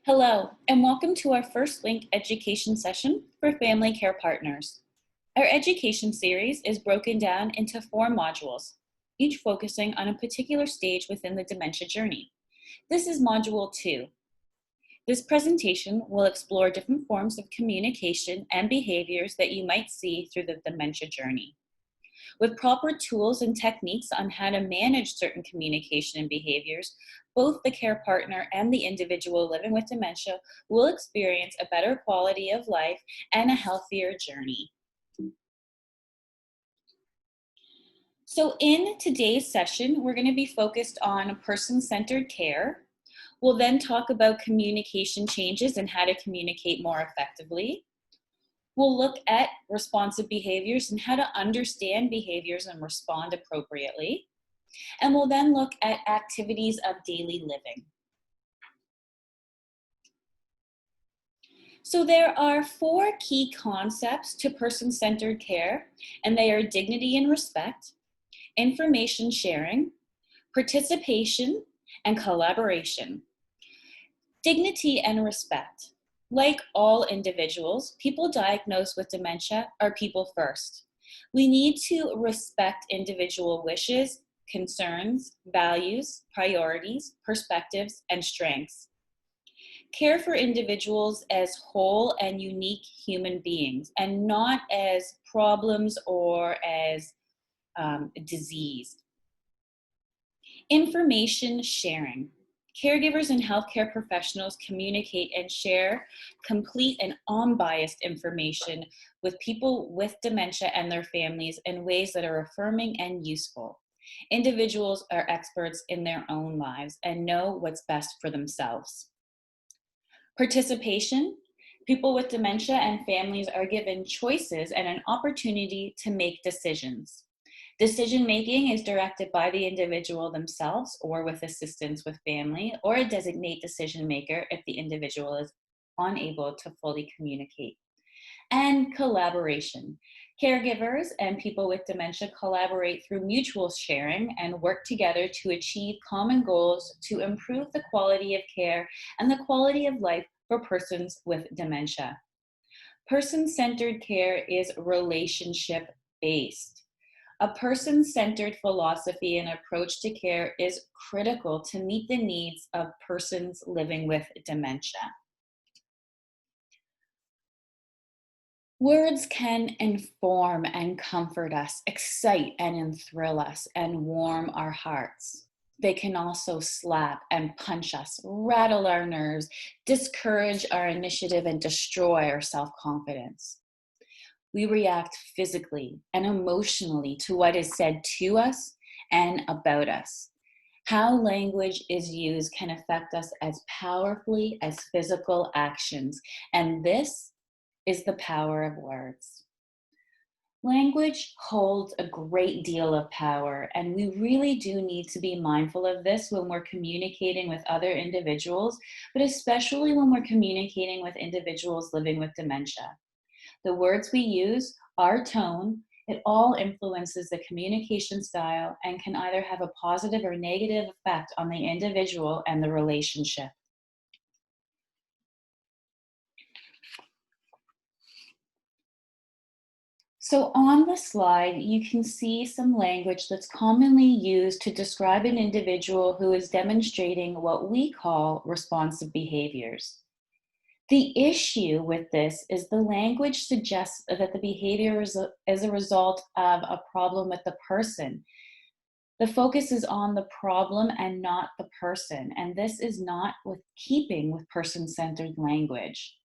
Hello, and welcome to our first link education session for family care partners. Our education series is broken down into 4 modules, each focusing on a particular stage within the dementia journey. This is Module 2. This presentation will explore different forms of communication and behaviors that you might see through the dementia journey. With proper tools and techniques on how to manage certain communication and behaviors, both the care partner and the individual living with dementia will experience a better quality of life and a healthier journey. So in today's session, we're going to be focused on person-centered care. We'll then talk about communication changes and how to communicate more effectively. We'll look at responsive behaviors and how to understand behaviors and respond appropriately. And we'll then look at activities of daily living. So there are 4 key concepts to person-centered care, and they are dignity and respect, information sharing, participation, and collaboration. Dignity and respect. Like all individuals, people diagnosed with dementia are people first. We need to respect individual wishes, concerns, values, priorities, perspectives, and strengths. Care for individuals as whole and unique human beings, and not as problems or as disease. Information sharing. Caregivers and healthcare professionals communicate and share complete and unbiased information with people with dementia and their families in ways that are affirming and useful. Individuals are experts in their own lives and know what's best for themselves. Participation. People with dementia and families are given choices and an opportunity to make decisions. Decision-making is directed by the individual themselves or with assistance with family or a designate decision maker if the individual is unable to fully communicate. And collaboration. Caregivers and people with dementia collaborate through mutual sharing and work together to achieve common goals to improve the quality of care and the quality of life for persons with dementia. Person-centered care is relationship-based. A person-centered philosophy and approach to care is critical to meet the needs of persons living with dementia. Words can inform and comfort us, excite and enthrall us, and warm our hearts. They can also slap and punch us, rattle our nerves, discourage our initiative, and destroy our self-confidence. We react physically and emotionally to what is said to us and about us. How language is used can affect us as powerfully as physical actions, and this is the power of words. Language holds a great deal of power, and we really do need to be mindful of this when we're communicating with other individuals, but especially when we're communicating with individuals living with dementia. The words we use, our tone, it all influences the communication style and can either have a positive or negative effect on the individual and the relationship. So on the slide, you can see some language that's commonly used to describe an individual who is demonstrating what we call responsive behaviors. The issue with this is the language suggests that the behavior is a result of a problem with the person. The focus is on the problem and not the person, and this is not with keeping with person-centered language.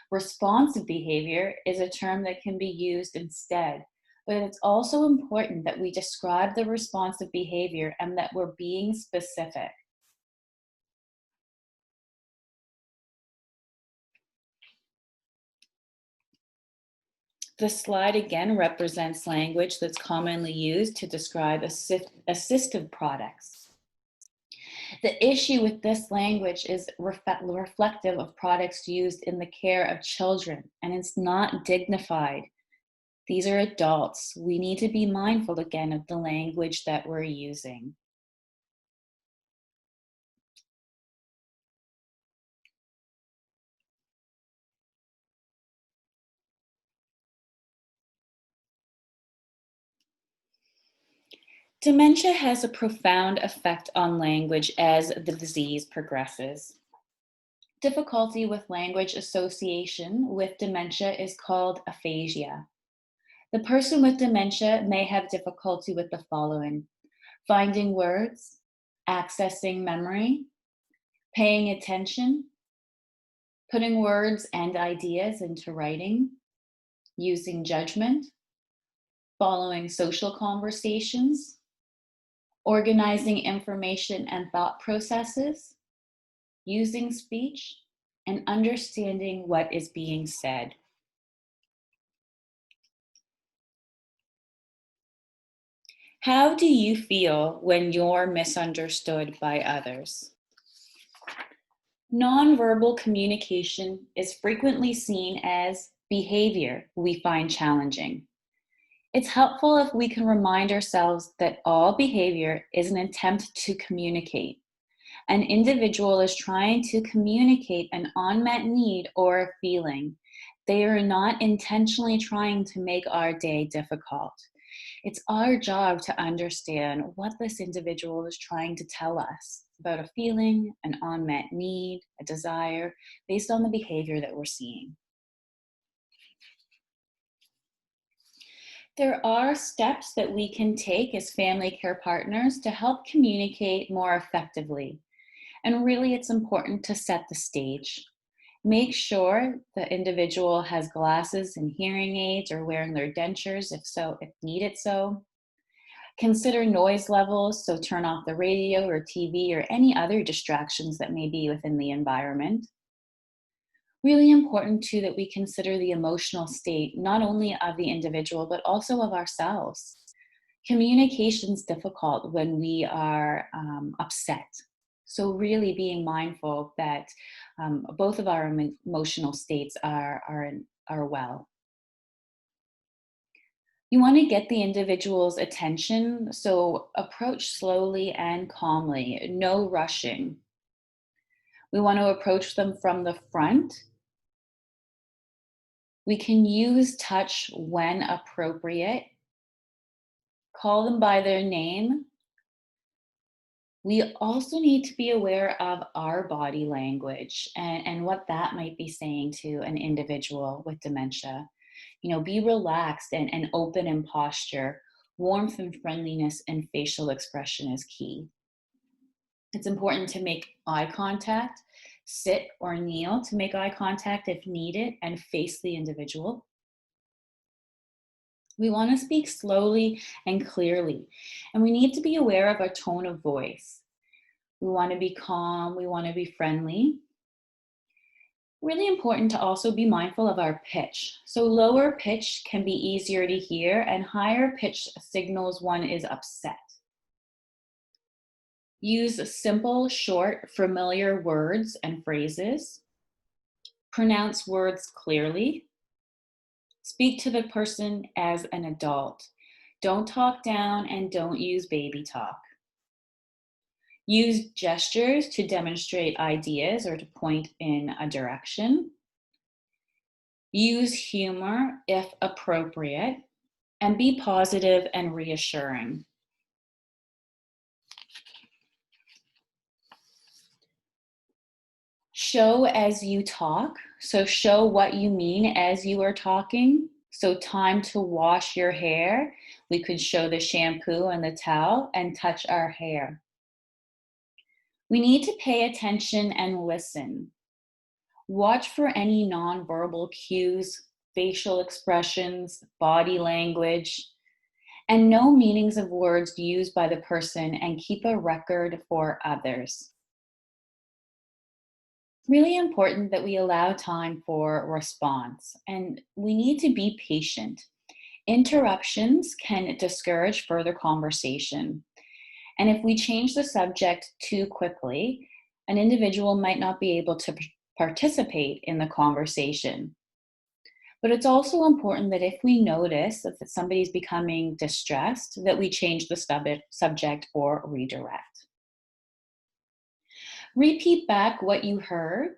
Responsive behavior is a term that can be used instead, but it's also important that we describe the responsive behavior and that we're being specific. The slide again represents language that's commonly used to describe assistive products. The issue with this language is reflective of products used in the care of children, and it's not dignified. These are adults. We need to be mindful again of the language that we're using. Dementia has a profound effect on language as the disease progresses. Difficulty with language association with dementia is called aphasia. The person with dementia may have difficulty with the following: finding words, accessing memory, paying attention, putting words and ideas into writing, using judgment, following social conversations, organizing information and thought processes, using speech, and understanding what is being said. How do you feel when you're misunderstood by others? Nonverbal communication is frequently seen as behavior we find challenging. It's helpful if we can remind ourselves that all behavior is an attempt to communicate. An individual is trying to communicate an unmet need or a feeling. They are not intentionally trying to make our day difficult. It's our job to understand what this individual is trying to tell us about a feeling, an unmet need, a desire, based on the behavior that we're seeing. There are steps that we can take as family care partners to help communicate more effectively. And really, it's important to set the stage. Make sure the individual has glasses and hearing aids or wearing their dentures if needed so. Consider noise levels, so turn off the radio or TV or any other distractions that may be within the environment. Really important too that we consider the emotional state, not only of the individual, but also of ourselves. Communication's difficult when we are upset. So really being mindful that both of our emotional states are well. You want to get the individual's attention, so approach slowly and calmly, no rushing. We want to approach them from the front. We can use touch when appropriate. Call them by their name. We also need to be aware of our body language and what that might be saying to an individual with dementia. Be relaxed and open in posture. Warmth and friendliness and facial expression is key. It's important to make eye contact, sit or kneel to make eye contact if needed, and face the individual. We want to speak slowly and clearly, and we need to be aware of our tone of voice. We want to be calm, we want to be friendly. Really important to also be mindful of our pitch. So lower pitch can be easier to hear, and higher pitch signals one is upset. Use simple, short, familiar words and phrases. Pronounce words clearly. Speak to the person as an adult. Don't talk down and don't use baby talk. Use gestures to demonstrate ideas or to point in a direction. Use humor if appropriate, and be positive and reassuring. Show as you talk. So show what you mean as you are talking. So time to wash your hair. We could show the shampoo and the towel and touch our hair. We need to pay attention and listen. Watch for any nonverbal cues, facial expressions, body language, and know meanings of words used by the person and keep a record for others. Really important that we allow time for response, and we need to be patient. Interruptions can discourage further conversation. And if we change the subject too quickly, an individual might not be able to participate in the conversation. But it's also important that if we notice that somebody's becoming distressed, that we change the subject or redirect. Repeat back what you heard.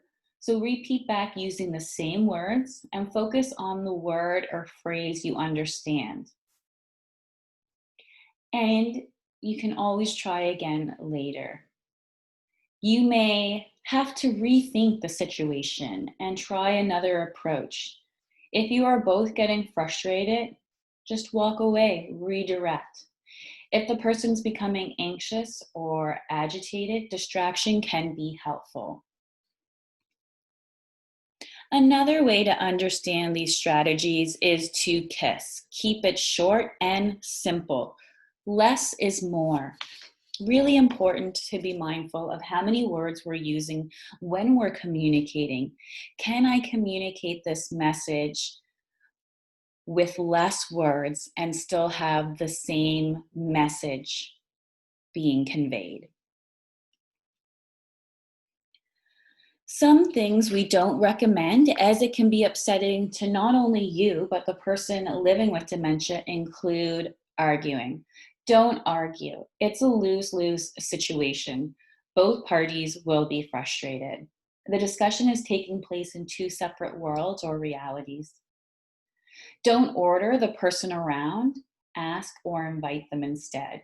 So repeat back using the same words and focus on the word or phrase you understand. And You can always try again later. You may have to rethink the situation and try another approach. If you are both getting frustrated, just walk away, redirect. If the person's becoming anxious or agitated, distraction can be helpful. Another way to understand these strategies is to KISS. Keep it short and simple. Less is more. Really important to be mindful of how many words we're using when we're communicating. Can I communicate this message with less words and still have the same message being conveyed? Some things we don't recommend, as it can be upsetting to not only you, but the person living with dementia, include arguing. Don't argue. It's a lose-lose situation. Both parties will be frustrated. The discussion is taking place in two separate worlds or realities. Don't order the person around, ask or invite them instead.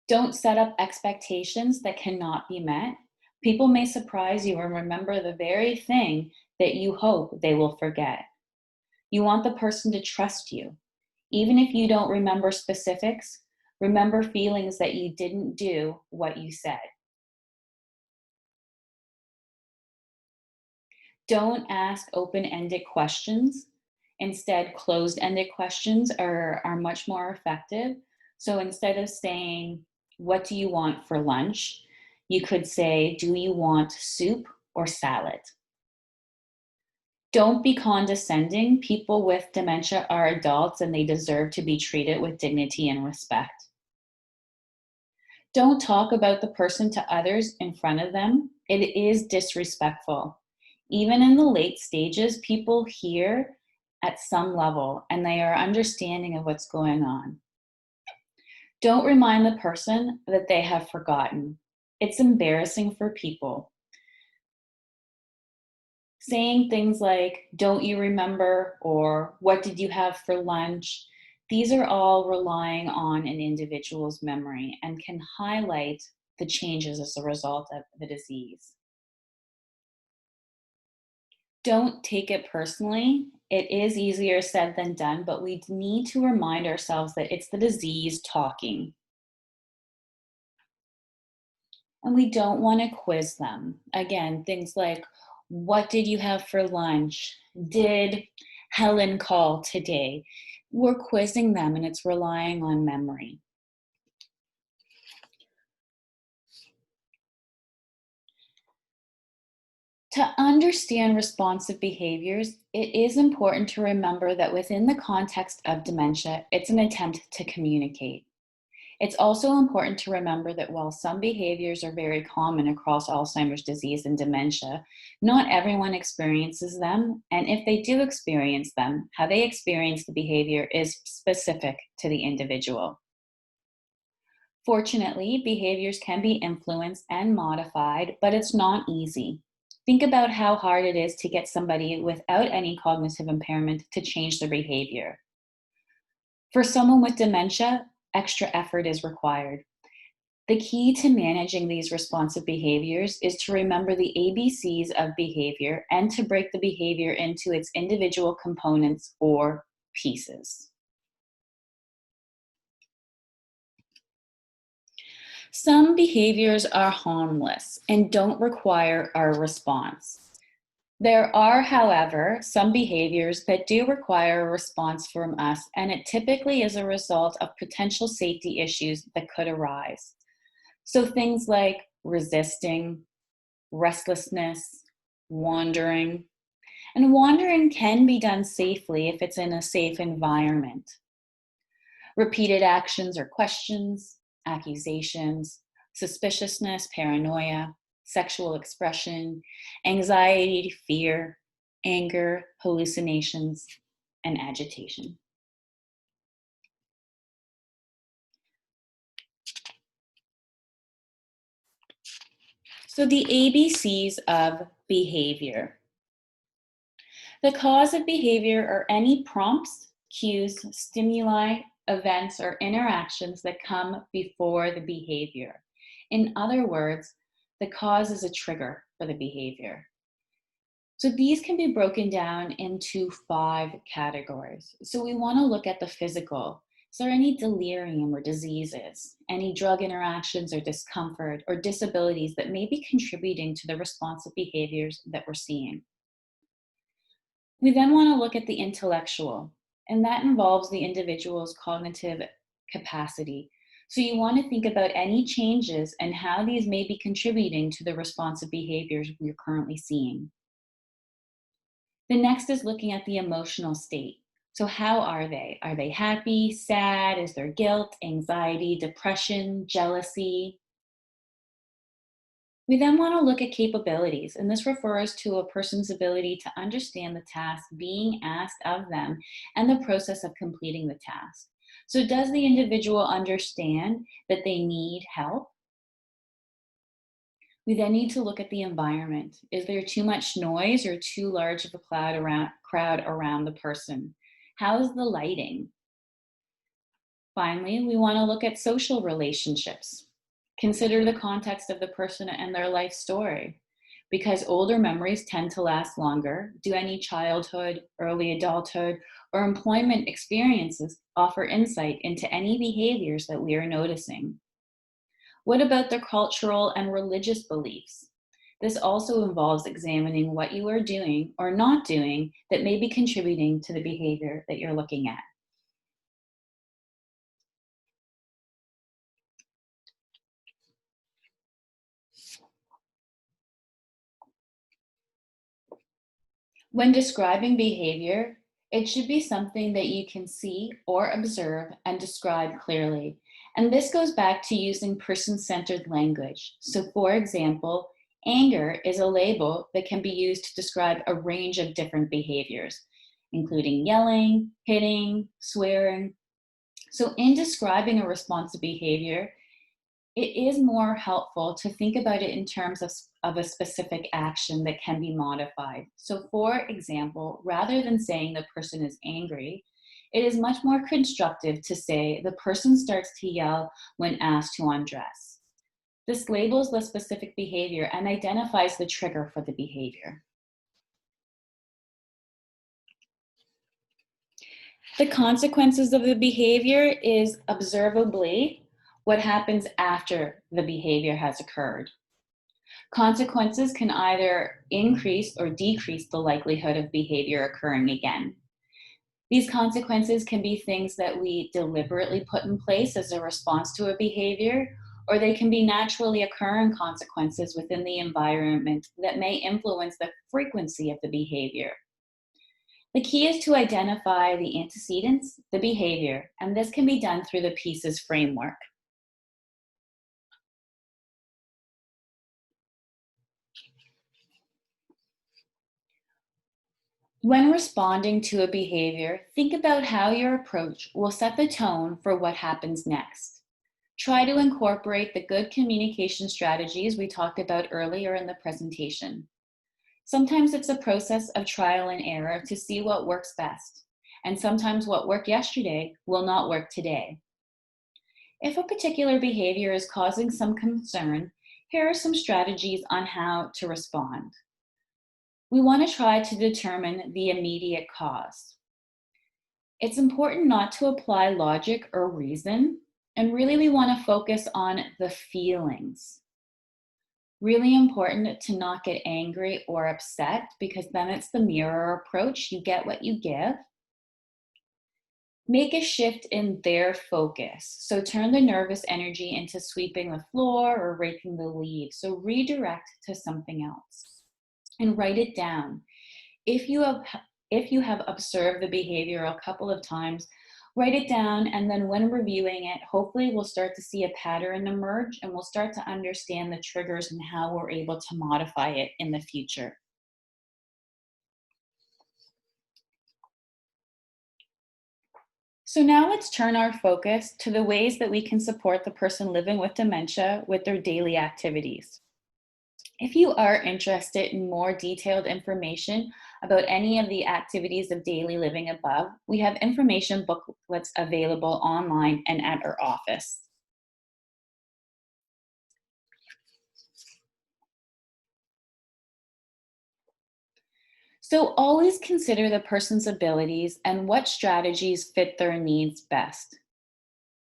Don't set up expectations that cannot be met. People may surprise you and remember the very thing that you hope they will forget. You want the person to trust you. Even if you don't remember specifics, remember feelings that you didn't do what you said. Don't ask open-ended questions. Instead, closed-ended questions are much more effective. So instead of saying, "What do you want for lunch?" you could say, "Do you want soup or salad?" Don't be condescending. People with dementia are adults and they deserve to be treated with dignity and respect. Don't talk about the person to others in front of them. It is disrespectful. Even in the late stages, people hear at some level and they are understanding of what's going on. Don't remind the person that they have forgotten. It's embarrassing for people. Saying things like, "Don't you remember?" or "What did you have for lunch?" These are all relying on an individual's memory and can highlight the changes as a result of the disease. Don't take it personally. It is easier said than done, but we need to remind ourselves that it's the disease talking. And we don't want to quiz them. Again, things like, "What did you have for lunch? Did Helen call today?" We're quizzing them and it's relying on memory. To understand responsive behaviors, it is important to remember that within the context of dementia, it's an attempt to communicate. It's also important to remember that while some behaviors are very common across Alzheimer's disease and dementia, not everyone experiences them, and if they do experience them, how they experience the behavior is specific to the individual. Fortunately, behaviors can be influenced and modified, but it's not easy. Think about how hard it is to get somebody without any cognitive impairment to change their behavior. For someone with dementia, extra effort is required. The key to managing these responsive behaviors is to remember the ABCs of behavior and to break the behavior into its individual components or pieces. Some behaviors are harmless and don't require our response. There are, however, some behaviors that do require a response from us, and it typically is a result of potential safety issues that could arise. So things like resisting, restlessness, wandering. And wandering can be done safely if it's in a safe environment. Repeated actions or questions, accusations, suspiciousness, paranoia, sexual expression, anxiety, fear, anger, hallucinations, and agitation. So the ABCs of behavior. The cause of behavior are any prompts, cues, stimuli events, or interactions that come before the behavior. In other words, the cause is a trigger for the behavior. So these can be broken down into 5 categories. So we want to look at the physical. Is there any delirium or diseases, any drug interactions or discomfort or disabilities that may be contributing to the responsive behaviors that we're seeing? We then want to look at the intellectual, and that involves the individual's cognitive capacity. So you want to think about any changes and how these may be contributing to the responsive behaviors we're currently seeing. The next is looking at the emotional state. So how are they? Are they happy, sad? Is there guilt, anxiety, depression, jealousy? We then want to look at capabilities, and this refers to a person's ability to understand the task being asked of them and the process of completing the task. So does the individual understand that they need help? We then need to look at the environment. Is there too much noise or too large of a crowd around the person? How's the lighting? Finally, we want to look at social relationships. Consider the context of the person and their life story. Because older memories tend to last longer, do any childhood, early adulthood, or employment experiences offer insight into any behaviors that we are noticing? What about their cultural and religious beliefs? This also involves examining what you are doing or not doing that may be contributing to the behavior that you're looking at. When describing behavior, it should be something that you can see or observe and describe clearly. And this goes back to using person-centered language. So for example, anger is a label that can be used to describe a range of different behaviors, including yelling, hitting, swearing. So in describing a responsive behavior, it is more helpful to think about it in terms of a specific action that can be modified. So for example, rather than saying the person is angry, it is much more constructive to say the person starts to yell when asked to undress. This labels the specific behavior and identifies the trigger for the behavior. The consequences of the behavior is observably what happens after the behavior has occurred. Consequences can either increase or decrease the likelihood of behavior occurring again. These consequences can be things that we deliberately put in place as a response to a behavior, or they can be naturally occurring consequences within the environment that may influence the frequency of the behavior. The key is to identify the antecedents, the behavior, and this can be done through the pieces framework. When responding to a behavior, think about how your approach will set the tone for what happens next. Try to incorporate the good communication strategies we talked about earlier in the presentation. Sometimes it's a process of trial and error to see what works best, and sometimes what worked yesterday will not work today. If a particular behavior is causing some concern, here are some strategies on how to respond. We want to try to determine the immediate cause. It's important not to apply logic or reason, and really we want to focus on the feelings. Really important to not get angry or upset because then it's the mirror approach. You get what you give. Make a shift in their focus. So turn the nervous energy into sweeping the floor or raking the leaves. So redirect to something else. And write it down. If you have observed the behavior a couple of times, write it down, and then when reviewing it, hopefully we'll start to see a pattern emerge and we'll start to understand the triggers and how we're able to modify it in the future. So now let's turn our focus to the ways that we can support the person living with dementia with their daily activities. If you are interested in more detailed information about any of the activities of daily living above, we have information booklets available online and at our office. So always consider the person's abilities and what strategies fit their needs best.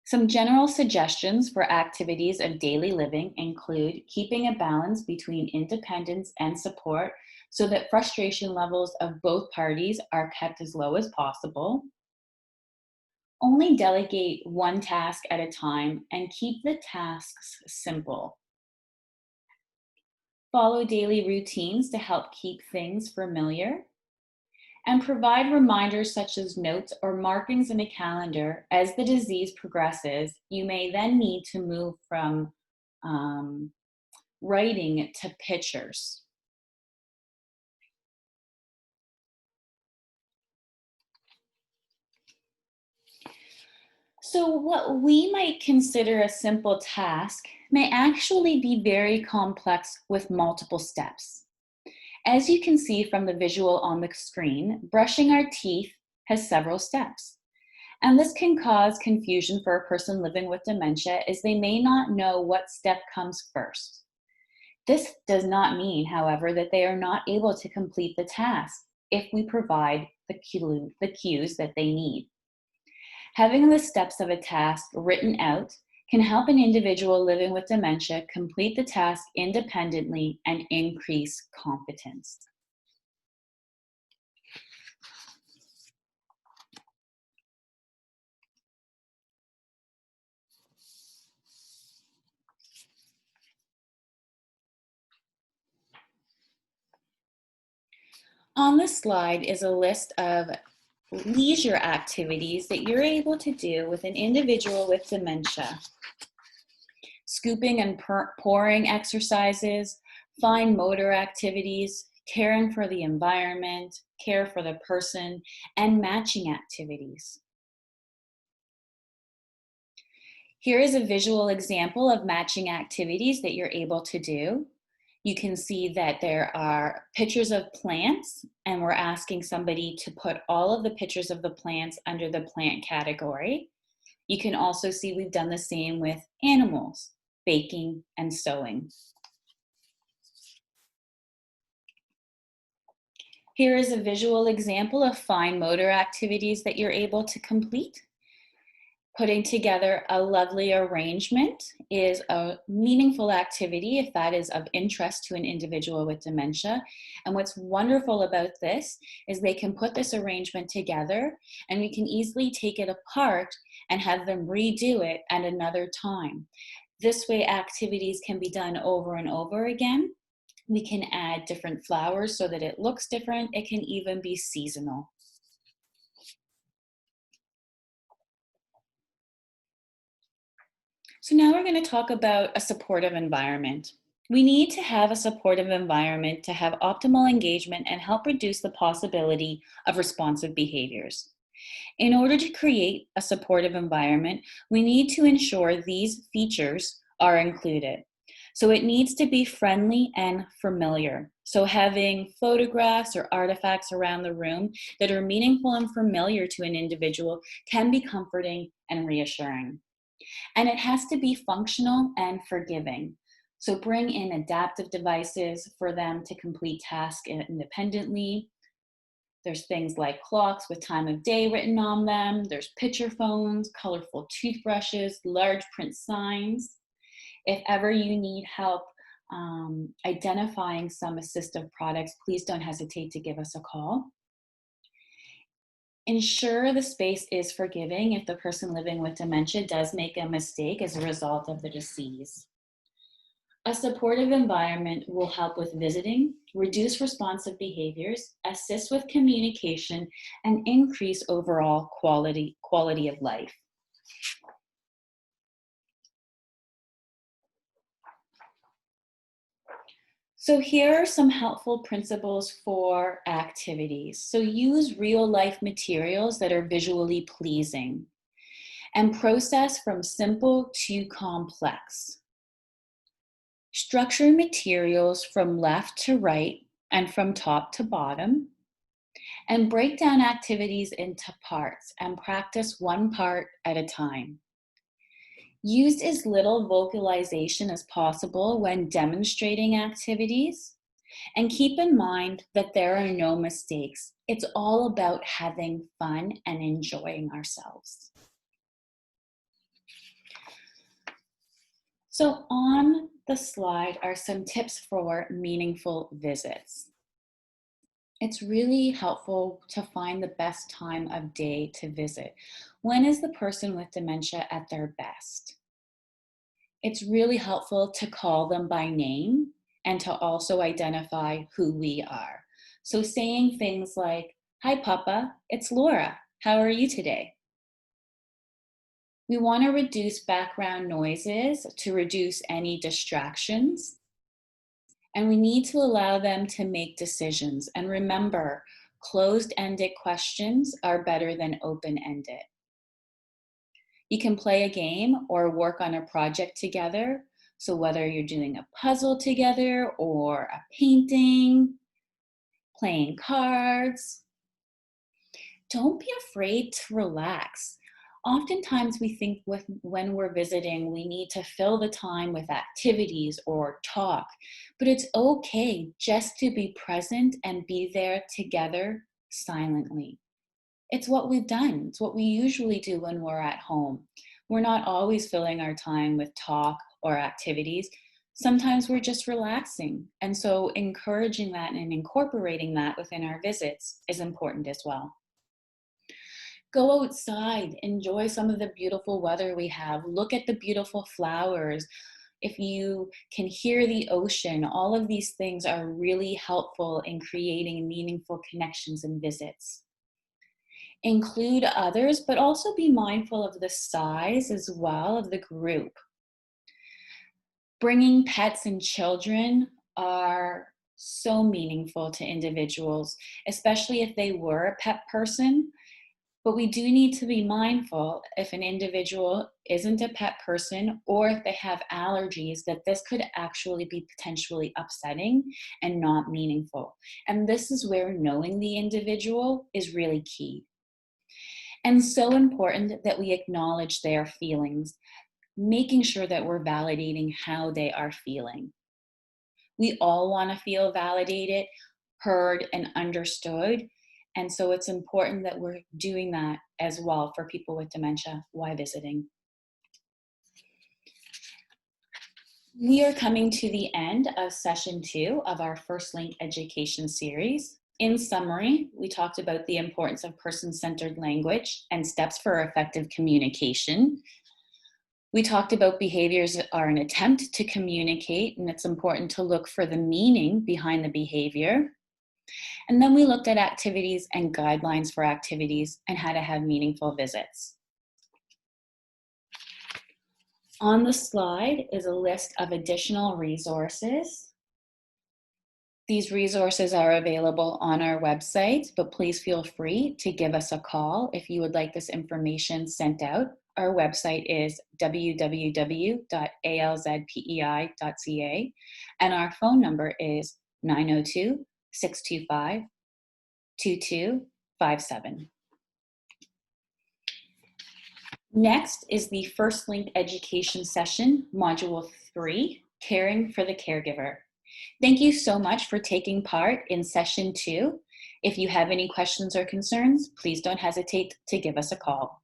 Some general suggestions for activities of daily living include keeping a balance between independence and support so that frustration levels of both parties are kept as low as possible. Only delegate one task at a time and keep the tasks simple. Follow daily routines to help keep things familiar. And provide reminders such as notes or markings in a calendar as the disease progresses. You may then need to move from um, writing to pictures. So, what we might consider a simple task may actually be very complex with multiple steps. As you can see from the visual on the screen, brushing our teeth has several steps. And this can cause confusion for a person living with dementia as they may not know what step comes first. This does not mean, however, that they are not able to complete the task if we provide the cues that they need. Having the steps of a task written out can help an individual living with dementia complete the task independently and increase competence. On this slide is a list of leisure activities that you're able to do with an individual with dementia. Scooping and pouring exercises, fine motor activities, caring for the environment, care for the person, and matching activities. Here is a visual example of matching activities that you're able to do. You can see that there are pictures of plants, and we're asking somebody to put all of the pictures of the plants under the plant category. You can also see we've done the same with animals, baking and sewing. Here is a visual example of fine motor activities that you're able to complete. Putting together a lovely arrangement is a meaningful activity if that is of interest to an individual with dementia. And what's wonderful about this is they can put this arrangement together and we can easily take it apart and have them redo it at another time. This way, activities can be done over and over again. We can add different flowers so that it looks different. It can even be seasonal. So now we're going to talk about a supportive environment. We need to have a supportive environment to have optimal engagement and help reduce the possibility of responsive behaviors. In order to create a supportive environment, we need to ensure these features are included. So it needs to be friendly and familiar. So having photographs or artifacts around the room that are meaningful and familiar to an individual can be comforting and reassuring. And it has to be functional and forgiving. So bring in adaptive devices for them to complete tasks independently. There's things like clocks with time of day written on them. There's picture phones, colorful toothbrushes, large print signs. If ever you need help identifying some assistive products, please don't hesitate to give us a call. Ensure the space is forgiving if the person living with dementia does make a mistake as a result of the disease. A supportive environment will help with visiting, reduce responsive behaviors, assist with communication, and increase overall quality of life. So here are some helpful principles for activities. So use real life materials that are visually pleasing and process from simple to complex. Structure materials from left to right and from top to bottom. And break down activities into parts and practice one part at a time. Use as little vocalization as possible when demonstrating activities. And keep in mind that there are no mistakes. It's all about having fun and enjoying ourselves. So on the slide are some tips for meaningful visits. It's really helpful to find the best time of day to visit. When is the person with dementia at their best? It's really helpful to call them by name and to also identify who we are. So saying things like, "Hi, Papa, it's Laura. How are you today?" We want to reduce background noises to reduce any distractions. And we need to allow them to make decisions. And remember, closed-ended questions are better than open-ended. You can play a game or work on a project together. So whether you're doing a puzzle together or a painting, playing cards, don't be afraid to relax. Oftentimes we think when we're visiting, we need to fill the time with activities or talk, but it's okay just to be present and be there together silently. It's what we've done. It's what we usually do when we're at home. We're not always filling our time with talk or activities. Sometimes we're just relaxing. And so encouraging that and incorporating that within our visits is important as well. Go outside, enjoy some of the beautiful weather we have. Look at the beautiful flowers. If you can hear the ocean, all of these things are really helpful in creating meaningful connections and visits. Include others, but also be mindful of the size as well of the group. Bringing pets and children are so meaningful to individuals, especially if they were a pet person. But we do need to be mindful if an individual isn't a pet person or if they have allergies, that this could actually be potentially upsetting and not meaningful. And this is where knowing the individual is really key. And so important that we acknowledge their feelings, making sure that we're validating how they are feeling. We all want to feel validated, heard, and understood. And so it's important that we're doing that as well for people with dementia while visiting. We are coming to the end of session 2 of our First Link education series. In summary, we talked about the importance of person-centered language and steps for effective communication. We talked about behaviors are an attempt to communicate, and it's important to look for the meaning behind the behavior. And then we looked at activities and guidelines for activities and how to have meaningful visits. On the slide is a list of additional resources. These resources are available on our website, but please feel free to give us a call if you would like this information sent out. Our website is www.alzpei.ca, and our phone number is 902-625-2257. Next is the First Link education session, Module 3, Caring for the Caregiver. Thank you so much for taking part in session 2. If you have any questions or concerns, please don't hesitate to give us a call.